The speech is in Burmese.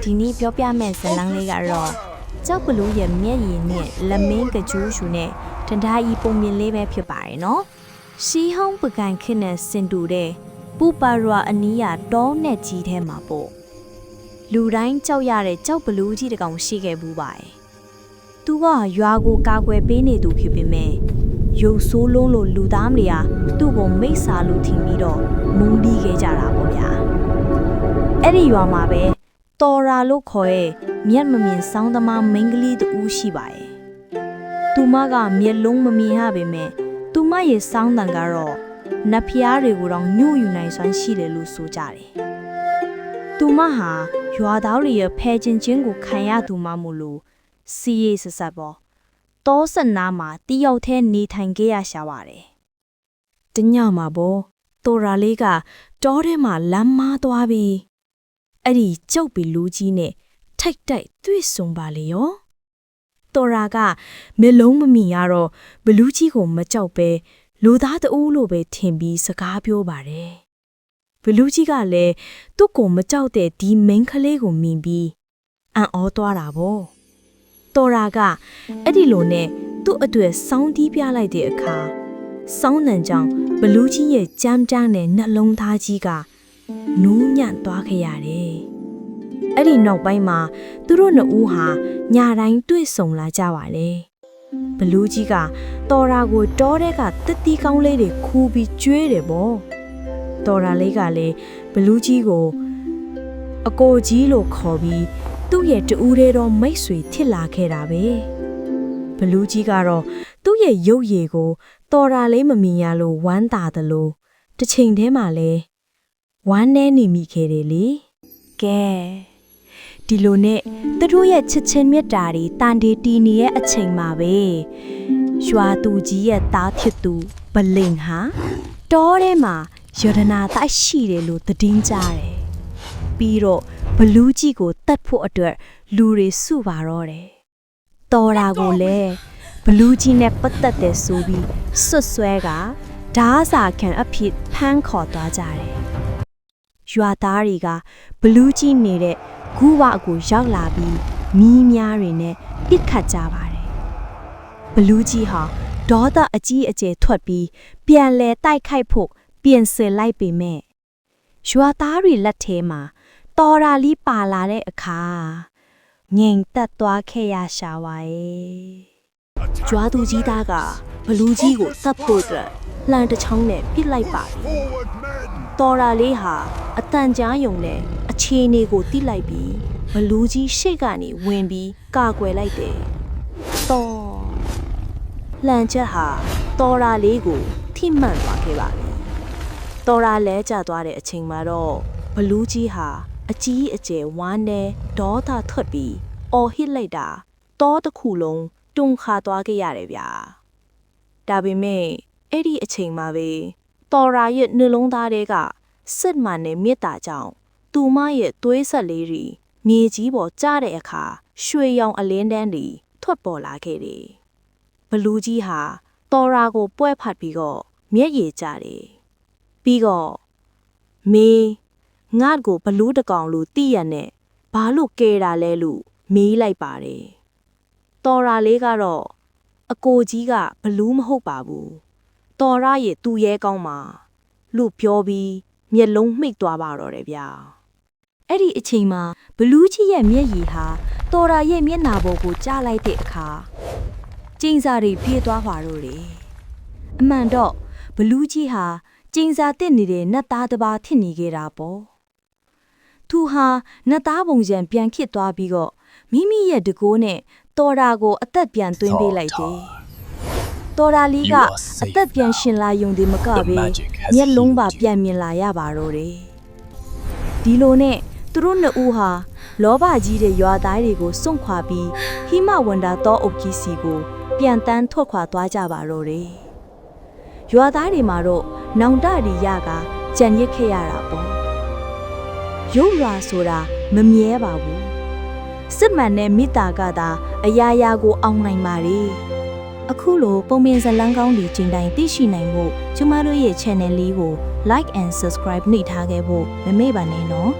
ဒီနေ့ပြောပြမယ့်ဇာတ်လမ်းလေးကတော့ကြောက်ဘလူးရဲ့မျက်ရည်နဲ့လက်မင်းကကြိုးရှူနဲ့တံတားကြီးပုံမြင်လေးပဲဖြစ်ပါတယ်နော်ရှီဟုံးပကံခင်းနဲ့စင်တူတဲ့ပူပါရွာအနီးရတောနဲ့ကြီးထဲမှာပေါ့လူတိုင်းကြောက်ရတဲ့ကြောက်ဘလူးကြီးတကောင်ရှိခဲ့ဘူးပါတယ်သူကရွာကိုကာကွယ်ပေးနေသူဖြစ်ပေမဲ့ရုပ်ဆိုးလုံးလိုလူသားမတွေကသူ့ကိုမိတ်ဆာလို့ထင်ပြီးတော့မုန်းတီးခဲ့ကြတာပေါ့ဗျာအဲ့ဒီရွာမှာပဲတော်ရာလို့ခေါ်ရဲ့မျက်မမြင်စောင်းသမားမိန်းကလေးတူရှိပါတယ်သူမကမျက်လုံးမမြင်ရပေမဲ့သူမရဲ့စောင်းတန်ကတော့နတ်ဖျားတွေကိုတော့ညှို့ယူနိုင်စွမ်းရှိတယ်လို့ဆိုကြတယ်သူမဟာရွာသားတွေရဲ့ဖဲချင်းချင်းကိုခံရသူမှမို့လို့စီးရေးဆဆပေါ့တောစနာမှာတယောက်တည်းနေထိုင်ခဲ့ရရှာပါတယ်တညမှာပေါ့တော်ရာလေးကတောထဲမှာလမ်းမားသွားပြီးအဲ့ဒီကျုပ်ပီလူကြီးနဲ့ထိုက်တိုက်တွေ့ဆုံပါလေရောတော်ရာကမျက်လုံးမမြင်ရတော့ဘလူးကြီးကိုမကြောက်ပဲလူသားတဦးလိုပဲထင်ပြီးစကားပြောပါတယ်ဘလူးကြီးကလည်းသူ့ကိုမကြောက်တဲ့ဒီမိန်းကလေးကိုမြင်ပြီးအံ့ဩသွားတာပေါ့တော်ရာကအဲ့ဒီလိုနဲ့သူ့အတွေ့စောင်းတီးပြလိုက်တဲ့အခါစောင်းနှံကြောင့်ဘလူးကြီးရဲ့ကြမ်းတမ်းတဲ့နှလုံးသားကြီးကနူးညံ့သွားခဲ့ရတယ်။အဲ့ဒီနောက်ပိုင်းမှာသူတို့နှစ်ဦးဟာညတိုင်းတွေ့ဆုံလာကြပါလေ။ဘလူးကြီးကတော်ရာကိုတောထဲကတစ်တီးကောင်းလေးတွေခူးပြီးကျွေးတယ်ပေါ့။တော်ရာလေးကလည်းဘလူးကြီးကိုအကိုကြီးလို့ခေါ်ပြီးသူ့ရဲ့တူးထဲတော့မိတ်ဆွေဖြစ်လာခဲ့တာပဲ။ဘလူးကြီးကတော့သူ့ရဲ့ရုပ်ရည်ကိုတော်ရာလေးမမြင်ရလို့ဝမ်းသာတယ်လို့တစ်ချိန်တည်းမှာလဲဝမ်းနေနေမိခဲ့တယ်လေကဲဒီလိုနဲ့သူတို့ရဲ့ချစ်ချင်းမြတ်တာတွေတန်တေးတီနေရဲ့အချိန်မှာပဲရွာသူကြီးရဲ့သားဖြစ်သူဗလိန်ဟာတောထဲမှာယရနာတိုက်ရှိတယ်လို့သတင်းကြားတယ်ပြီးတော့ဘလူးကြီးကိုတတ်ဖို့အတွက်လူတွေစုပါတော့တယ်တော်ရာကိုလည်းဘလူးကြီးနဲ့ပတ်သက်တဲ့ဆိုပြီးဆွတ်ဆွဲကဓားစာခံအဖြစ်ဖမ်းခေါ်သွားကြတယ်ရွာသားတွေကဘလူးကြီးနေတဲ့ဂူဝကိုရောက်လာပြီးမီးများတွေနဲ့ပစ်ခတ်ကြပါတယ်ဘလူးကြီးဟာဒေါသအကြီးအကျယ်ထွက်ပြီးပြန်လဲတိုက်ခိုက်ဖို့ပြင်ဆင်လိုက်ပေမဲ့ရွာသားတွေလက်ထဲမှာတော်ရာလီပါလာတဲ့အခါငြိမ်သက်သွားခဲ့ရရှာပါရဲ့ကျွာသူကြီးသားကဘလူးကြီးကိုသတ်ဖို့အတွက်လှန်တစ်ချောင်းနဲ့ပစ်လိုက်ပါပြီတော်ရာလေးဟာအတန်ကြားယုံနဲ့အခြေအနေကိုတိလိုက်ပြီးဘလူးကြီးရှေ့ကနေဝင်ပြီးကာကွယ်လိုက်တယ်တော်လှန်ချက်ဟာတော်ရာလေးကိုထိမှန်သွားခဲ့ပါပြီတော်ရာလဲကျသွားတဲ့အချိန်မှာတော့ဘလူးကြီးဟာအကြီးအကျယ်ဝမ်းနဲ့ဒေါသထွက်ပြီးအော်ဟစ်လိုက်တာတောတစ်ခုလုံးတွန်းခါသွားခဲ့ရတယ်ဗျာဒါပေမဲ့အဲ့ဒီအချိန်မှာပဲတော်ရာရဲ့နှလုံးသားထဲကစစ်မှန်တဲ့မေတ္တာကြောင့်သူမရဲ့သွေးဆက်လေးတွေမြေကြီးပေါ်ကျတဲ့အခါရွှေရောင်အလင်းတန်းတွေထွက်ပေါ်လာခဲ့တယ်ဘလူးကြီးဟာတော်ရာကိုပွဲဖတ်ပြီးတော့မျက်ရည်ကျတယ်ပြီးတော့မေးငါ့ကိုဘလူးတကောင်လို့တိရနဲ့ဘာလို့ကဲတာလဲလို့မေးလိုက်ပါတယ်တော်ရာလေးကတော့အကိုကြီးကဘလူးမဟုတ်ပါဘူးတော်ရရဲ့သူ့ရဲကောင်းမှာလို့ပြောပြီးမျက်လုံးမှိတ်သွားပါတော့တယ်ဗျာအဲ့ဒီအချိန်မှာဘလူးကြီးရဲ့မျက်ရည်ဟာတော်ရရဲ့မျက်နှာပေါ်ကိုကြားလိုက်တဲ့အခါကျင်းစာတွေပြေးသွားပါတော့တယ်အမှန်တော့ဘလူးကြီးဟာကျင်းစာတက်နေတဲ့နတ်သားတစ်ပါးဖြစ်နေခဲ့တာပေါ့သူဟာနတ်သားပုံစံပြန်ခစ်သွားပြီးတော့မိမိရဲ့တကိုးနဲ့တော်ရာကိုအသက်ပြန်သွင်းပေးလိုက်တယ်တော်ရာလီကအသက်ပြန်ရှင်လာယုံဒီမကပဲမျက်လုံးပါပြန်မြင်လာရပါတော့တယ်ဒီလိုနဲ့သူတို့နှစ်ဦးဟာလောဘကြီးတဲ့ရွာသားတွေကိုစွန့်ခွာပြီးဟိမဝန္တာတောအုပ်ကြီးစီကိုပြန်တန်းထွက်ခွာသွားကြပါတော့တယ်ရွာသားတွေမှာတော့နောင်တရီရကကြံရစ်ခဲ့ရတာပေါ့ရုပ်ရွာဆိုတာမမြဲပါဘူးစစ်မှန်တဲ့မိသားကသာအရာရာကိုအောင်နိုင်ပါလေအခုလိုပုံမြင်ဇာတ်လမ်းကောင်းတွေချိန်တိုင်းသိရှိနိုင်ဖို့ကျမတို့ရဲ့ channel လေးကို like and subscribe နှိပ်ထားခဲ့ဖို့မမေ့ပါနဲ့နော်